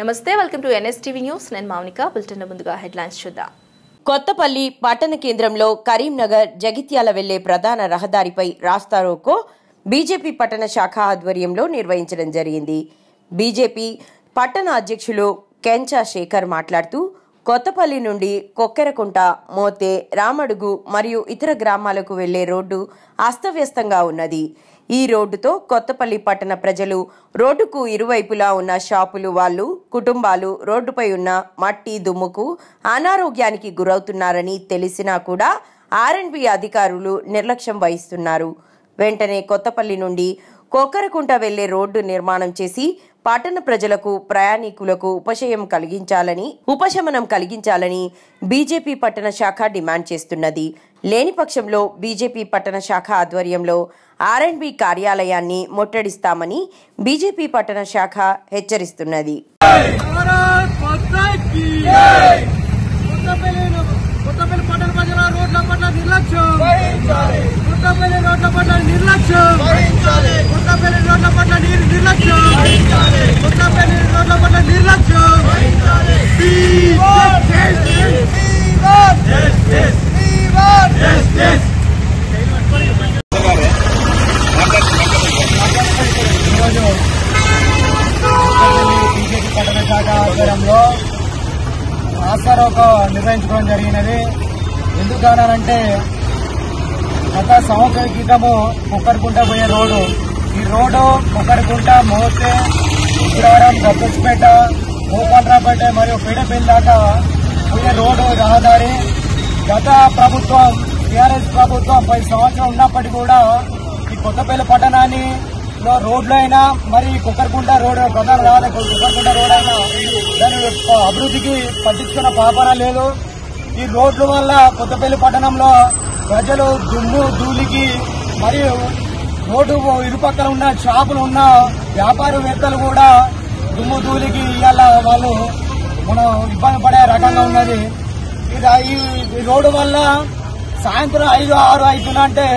నమస్తే, welcome to NSTV news. నేను Mounika. Bulletin ముందుగా హెడ్లైన్స్ చూద్దాం. కొత్తపల్లి పట్టణ కేంద్రంలో కరీంనగర్ జగిత్యాల వెళ్లే ప్రధాన రహదారిపై రాస్తారోకో బీజేపీ పట్టణ శాఖ ఆధ్వర్యంలో నిర్వహించడం జరిగింది. బీజేపీ పట్టణ అధ్యక్షులు కెంచా శేఖర్ మాట్లాడుతూ కొత్తపల్లి నుండి కొక్కెరకుంట, మోతే, రామడుగు మరియు ఇతర గ్రామాలకు వెళ్లే రోడ్డు అస్తవ్యస్తంగా ఉన్నది. ఈ రోడ్డుతో కొత్తపల్లి పట్టణ ప్రజలు, రోడ్డుకు ఇరువైపులా ఉన్న షాపులు వాళ్ళు, కుటుంబాలు రోడ్డుపై ఉన్న మట్టి దుమ్ముకు అనారోగ్యానికి గురవుతున్నారని తెలిసినా కూడా ఆర్ఎండ్బి అధికారులు నిర్లక్ష్యం వహిస్తున్నారు. వెంటనే కొత్తపల్లి నుండి కొక్కరకుంట వెళ్లే రోడ్డు నిర్మాణం చేసి పట్టణ ప్రజలకు, ప్రయాణికులకు ఉపశమనం కలిగించాలని బీజేపీ పట్టణ శాఖ డిమాండ్ చేస్తున్నది. లేని పక్షంలో బీజేపీ పట్టణ శాఖ ఆధ్వర్యంలో ఆర్ఎండ్బి కార్యాలయాన్ని ముట్టడిస్తామని బీజేపీ పట్టణ శాఖ హెచ్చరిస్తున్నది. బీజేపీ పట్టణ శాఖ ఆధ్వర్యంలో రాస్తారోకో నిర్వహించుకోవడం జరిగినది. ఎందుకనంటే గత సంవత్సరం క్రితము కొక్కరకుంట పోయే రోడ్డు, ఈ రోడ్డు కొక్కరకుంట, మోతే, ఉగ్రవరం, గబ్బుపేట, మోపండ్రాపేట మరియు పేడపల్లి దాకా పోయే రోడ్డు రహదారి. గత ప్రభుత్వం, టీఆర్ఎస్ ప్రభుత్వం 10 సంవత్సరం ఉన్నప్పటికీ కూడా ఈ కొత్తపల్లి పట్టణాన్ని రోడ్లు అయినా, మరి కొక్కరకుంట రోడ్ ప్రధాన రహదారి కొక్కరకుంట రోడ్ అయినా దాని అభివృద్ధికి పట్టించుకున్న పాపన లేదు. ఈ రోడ్ల వల్ల కొత్తపల్లి పట్టణంలో ప్రజలు దుమ్ము ధూళికి మరియు రోడ్డు ఇరుపక్కల ఉన్న షాపులు ఉన్న వ్యాపారవేత్తలు కూడా దుమ్ము ధూళికి ఇవాళ వాళ్ళు మనం ఇబ్బంది పడే రకంగా ఉన్నది. ఈ రోడ్డు వల్ల సాయంత్రం 5, 6 అవుతుందంటే